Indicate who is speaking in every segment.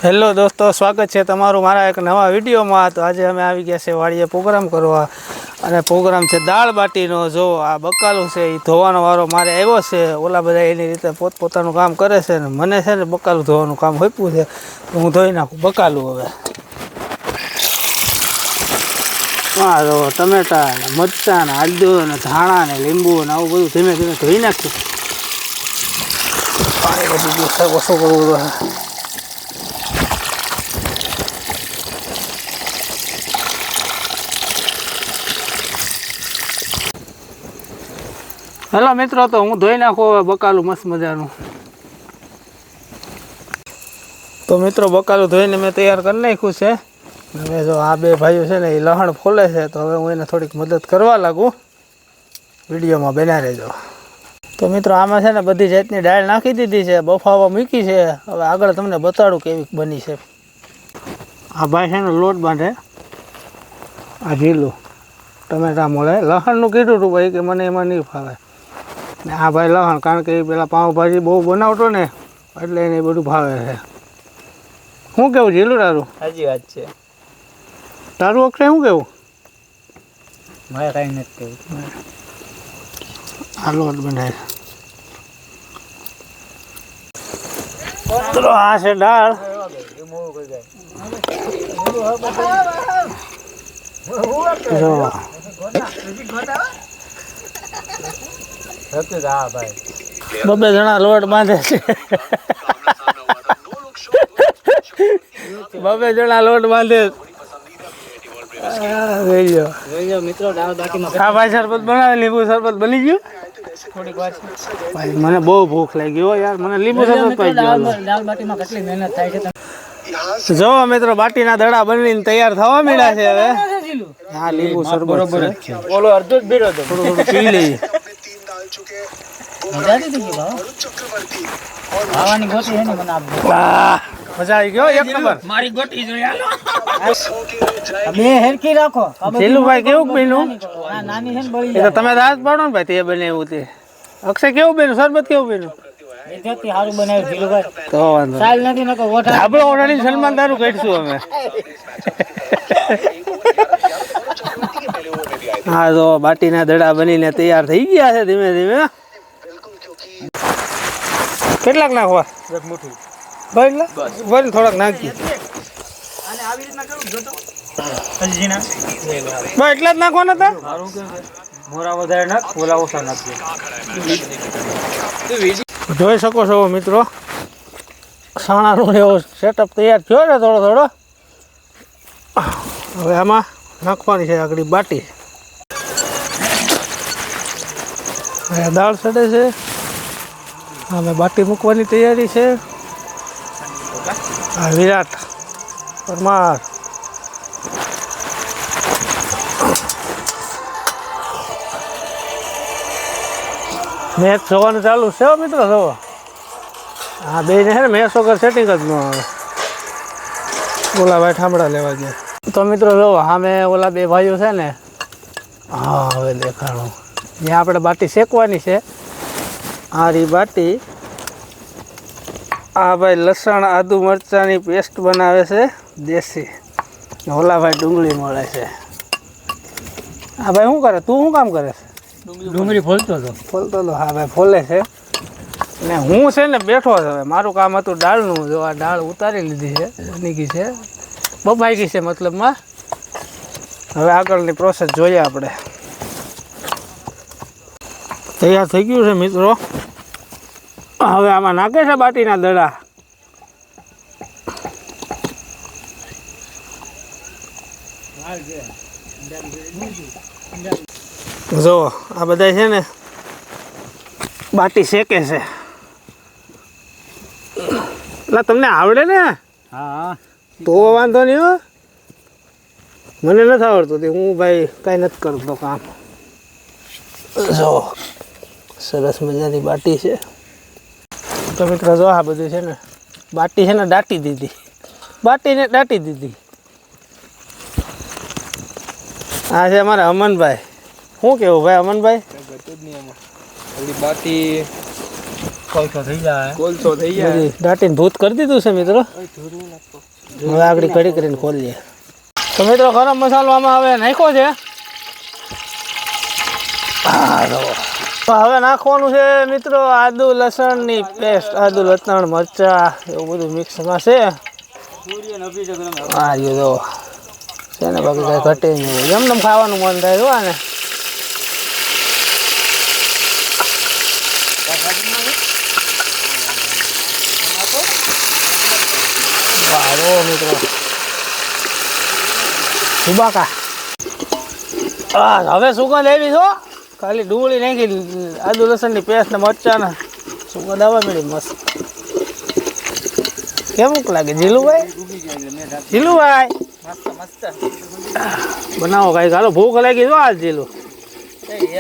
Speaker 1: Hello દોસ્તો, સ્વાગત છે તમારું મારા એક નવા વિડીયોમાં। તો આજે અમે આવી ગયા છે વાડીએ પ્રોગ્રામ કરવા, અને પ્રોગ્રામ છે દાળ બાટીનો। જો આ બકાલું છે એ ધોવાનો વારો મારે આવ્યો છે। ઓલા બધા એની રીતે પોતપોતાનું કામ કરે છે ને મને છે ને બકાલું ધોવાનું કામ હોપ્યું છે, તો હું ધોઈ નાખું બકાલું। હવે હા, જો ટમેટા ને મરચાં ને આદુ ને ધાણા ને લીંબુ ને આવું બધું ધીમે ધીમે ધોઈ નાખ્યું। પાણી બધું ઓછું કરવું તો હેલો મિત્રો, તો હું ધોઈ નાખું હવે બકાલું મસ્ત મજાનું। તો મિત્રો બકાલું ધોઈને મેં તૈયાર કરી નાખ્યું છે। હવે જો આ બે ભાઈઓ છે ને એ લહણ ફોલે છે, તો હવે હું એને થોડીક મદદ કરવા લાગું। વિડીયોમાં બના રહેજો। તો મિત્રો આમાં છે ને બધી જાતની દાળ નાખી દીધી છે, બફાવા મૂકી છે। હવે આગળ તમને બતાડું કેવી બની છે। આ ભાઈ છે ને લોટ બાંધે, આ ઢીલું ટમેટા મળે, લહણનું કીધું હતું ભાઈ કે મને એમાં નહીં ફાવે ને। આ ભાઈ લહણ, કારણ કે એ પેલા પાઉંભાજી બહુ બનાવતો ને એટલે એને બધું ભાવે છે। શું કેવું ઢીલું તારું?
Speaker 2: સાચી વાત છે
Speaker 1: તારું અક્ષય શું કેવું?
Speaker 2: મારે કાંઈ નથી કેવું।
Speaker 1: આ લોટ બનાવે તો આ છે દાળ। જો બબે જણા લોટ બાંધે છે। બબે જણા લોટ બાંધે
Speaker 2: મિત્રો દાળ બાટીમાં
Speaker 1: આ ભાઈ શરબત બનાવે, લીંબુ શરબત બની ગયું।
Speaker 2: થોડીક વાર
Speaker 1: ભાઈ મને બહુ ભૂખ લાગી હો યાર, મને લીંબુ શરબત પાઈ ગયો।
Speaker 2: દાળ બાટીમાં કેટલી મહેનત થાય છે।
Speaker 1: જો મિત્રો બાટીના દડા બનીને તૈયાર થવા માંડ્યા છે। હવે હા, લીંબુ શરબત બરોબર છે।
Speaker 2: ઓલો અડધો જ ભીડો હતો,
Speaker 1: થોડું થોડું પી લઈએ।
Speaker 2: મજા આવી ગઈ ભાવ ખાવાની ગોટી હે ને મને આપજો।
Speaker 1: મજા આવી ગયો એક નંબર।
Speaker 2: મારી ગોટી જોઈ હાલો બે હેરકી રાખો।
Speaker 1: જીલુભાઈ કેવું બન્યું?
Speaker 2: આ નાની છે ને બળી
Speaker 1: એ તો તમે દાંત પાડો ને ભાઈ, તે બને એવું તે અક્ષય કેવું બન્યું? શરબત કેવું બન્યું?
Speaker 2: એથી સારું બનાવ્યું જીલુભાઈ,
Speaker 1: તો વાંધો
Speaker 2: સાલ નથી નકો ઓઠા
Speaker 1: આપણે ઓઢાડી સલમાન દારૂ કાઢશું અમે। હા, તો બાટીના દડા બનીને તૈયાર થઈ ગયા છે ધીમે ધીમે। કેટલાક નાખવા?
Speaker 2: એક મુઠ્ઠી
Speaker 1: બસ બસ થોડાક નાખી
Speaker 2: અને આવી રીતના કરું જોતો હજીના
Speaker 1: બસ એટલા જ નાખવાના હતા।
Speaker 2: સારું કે મોરા વધારે નાખ, ઓલા ઓછા નાખજો।
Speaker 1: જોઈ શકો છો મિત્રો, સાણાનો એવો સેટઅપ તૈયાર થયો ને થોડો થોડો। હવે આમાં નાખવાની છે આગળ બાટી। હવે દાળ સડે છે, અમે બાટી મૂકવાની તૈયારી છે। હા, વિરાટ પરમાર મેચ જોવાનું ચાલુ છે મિત્રો। જોવો હા, બે ને છે ને મેચ વગર સેટિંગ જ ન આવે। ઓલા ભાઈ ઠામડા લેવા ગયા। તો મિત્રો જોવો સામે ઓલા બે ભાઈઓ છે ને, હા હવે દેખાડું, જ્યાં આપણે બાટી શેકવાની છે આ રી બાટી। આ ભાઈ લસણ આદુ મરચાંની પેસ્ટ બનાવે છે દેશી, ઓલા ભાઈ ડુંગળી મળે છે। હા ભાઈ શું કરે? તું શું કામ કરે છે?
Speaker 2: ડુંગળી ફોલતો હતો।
Speaker 1: ફોલતો તો હા ભાઈ ફોલે છે ને હું છે ને બેઠો છે। હવે મારું કામ હતું દાળનું। જો આ દાળ ઉતારી લીધી છે, બની ગઈ છે, બફાઈ ગઈ છે મતલબમાં। હવે આગળની પ્રોસેસ જોઈએ આપણે। તૈયાર થઈ ગયું છે મિત્રો। હવે આમાં નાખે છે બાટીના દડા। જો આ બધા છે ને બાટી શેકે છે। એટલે તમને આવડે ને?
Speaker 2: હા
Speaker 1: તો વાંધો નહીં હો, મને નથી આવડતું તે હું ભાઈ કાંઈ નથી કરતો કામ। જો સરસ મજાની બાટી છે। તો મિત્રો જો આ બધું છે ને બાટી છે ને દાટી દીધી, બાટીને દાટી દીધી। આ છે અમારા અમનભાઈ। શું કેવું ભાઈ અમનભાઈ?
Speaker 3: બાટી
Speaker 2: કોલસો થઈ જાય
Speaker 1: બધી દાટીને ભૂત કરી દીધું છે મિત્રો. હવે આગળ કડી કરીને ખોલીએ. તો મિત્રો ગરમ મસાલો આમાં હવે નાખ્યો છે. તો હવે નાખવાનું છે મિત્રો આદુ લસણની પેસ્ટ, આદુ લસણ મરચા એવું બધું મિક્સમાં છે. હા જો જો છે ને, બાકી કાંઈ ઘટે નહીં. એમને ખાવાનું મન થાય જો ને. વાહ મિત્રો સુબાકા. હવે સુગંધ એવી છો, ખાલી ડુંગળી નાખી, આદુ લસણની પેસ્ટ ને મરચાં સુગંધ આવવા મળી મસ્ત. કેવું લાગે જીલુભાઈ? જીલુભાઈ બનાવો કાંઈક, હાલો ભૂખ લાગી જો આજ જીલું.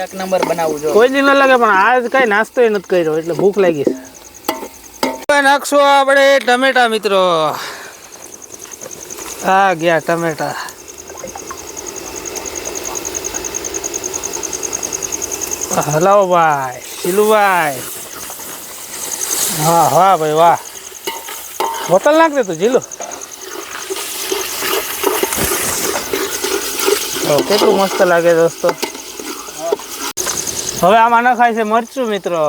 Speaker 2: એક નંબર બનાવું જો.
Speaker 1: કોઈ દી ન લાગે પણ આજ કઈ નાસ્તો નથી કર્યો એટલે ભૂખ લાગી છે. નાખશું આપણે ટમેટા મિત્રો. આ ગયા ટમેટા. હલાવો ભાઈ જીલુભાઈ. હા વાહ ભાઈ વાહ. બોતલ નાખ દે તું જીલું. કેટલું મસ્ત લાગે દોસ્તો. હવે આમાં નખાય છે મરચું મિત્રો.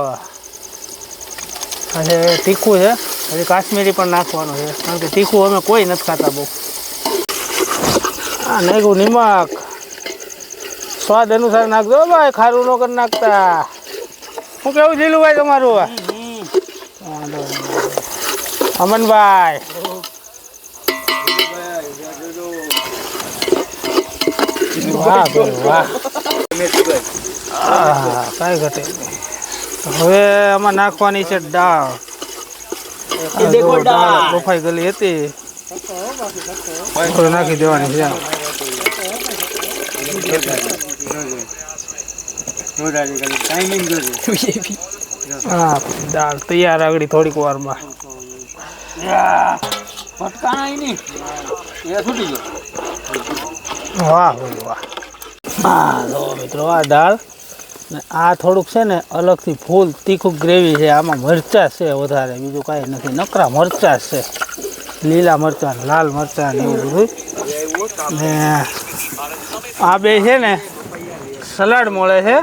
Speaker 1: અને તીખું છે, હજી કાશ્મીરી પણ નાખવાનું છે કારણ કે તીખું અમે કોઈ નથી ખાતા બહુ. હા નાખ્યું નિમક, સ્વાદ અનુસાર નાખજો ભાઈ, ખારું ન કરી નાખતા. શું કેવું જીલુભાઈ તમારું? અમનભાઈ વાહ ભાઈ વાહ. કાંઈ ઘટે નહીં. હવે આમાં નાખવાની છે દાળ. દાળ બફાઈ ગયેલી હતી, નાખી દેવાની છે. હા દાળ તૈયાર આગળ થોડીક વારમાં. વાહ ભાઈ વાહ. હા જો મિત્રો આ દાળ ને આ થોડુંક છે ને અલગથી ફૂલ તીખું ગ્રેવી છે. આમાં મરચાં છે વધારે, બીજું કાંઈ નથી, નકરા મરચાં છે. લીલા મરચાં, લાલ મરચાં ને એવું બધું. ને આ બે છે ને સલાડ મળે છે.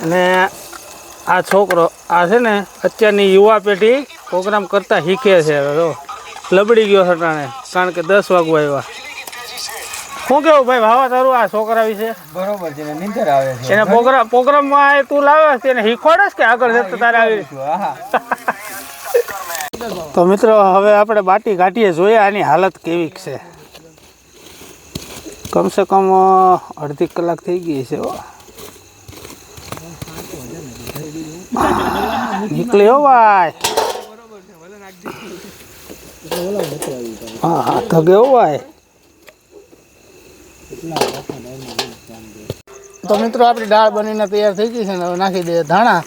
Speaker 1: અને આ છોકરો આ છે ને અત્યારની યુવા પેઢી પ્રોગ્રામ કરતાં શીખે છે. તો લબડી ગયો સટાણે કારણ કે 10 વાગવા આવ્યા. શું કેવું ભાઈ ભાવા તારું આ છોકરા વિશે?
Speaker 2: બરોબર છે, નીંદર આવે છે.
Speaker 1: એને પ્રોગ્રામમાં તું લાવે તેને શીખવાડે કે આગળ જતા તારે આવી? તો મિત્રો હવે આપણે બાટી કાઢીએ, જોઈએ આની હાલત કેવી છે. કમસે કમ અડધી કલાક થઈ ગઈ છે. નીકળી હો ભાઈ. હા હા થગે હો ભાઈ. તો મિત્રો આપણી દાળ બનીને તૈયાર થઈ ગઈ છે ને, હવે નાખી દઈએ ધાણા.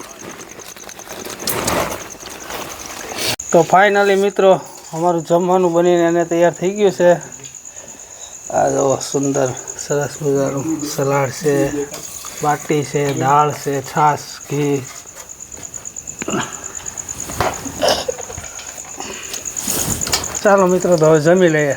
Speaker 1: તો ફાઇનલી મિત્રો અમારું જમવાનું બનીને એને તૈયાર થઈ ગયું છે. આ જો સુંદર સરસ મજાનું સલાડ છે, બાટી છે, દાળ છે, છાશ, ઘી. ચાલો મિત્રો તો હવે જમી લઈએ.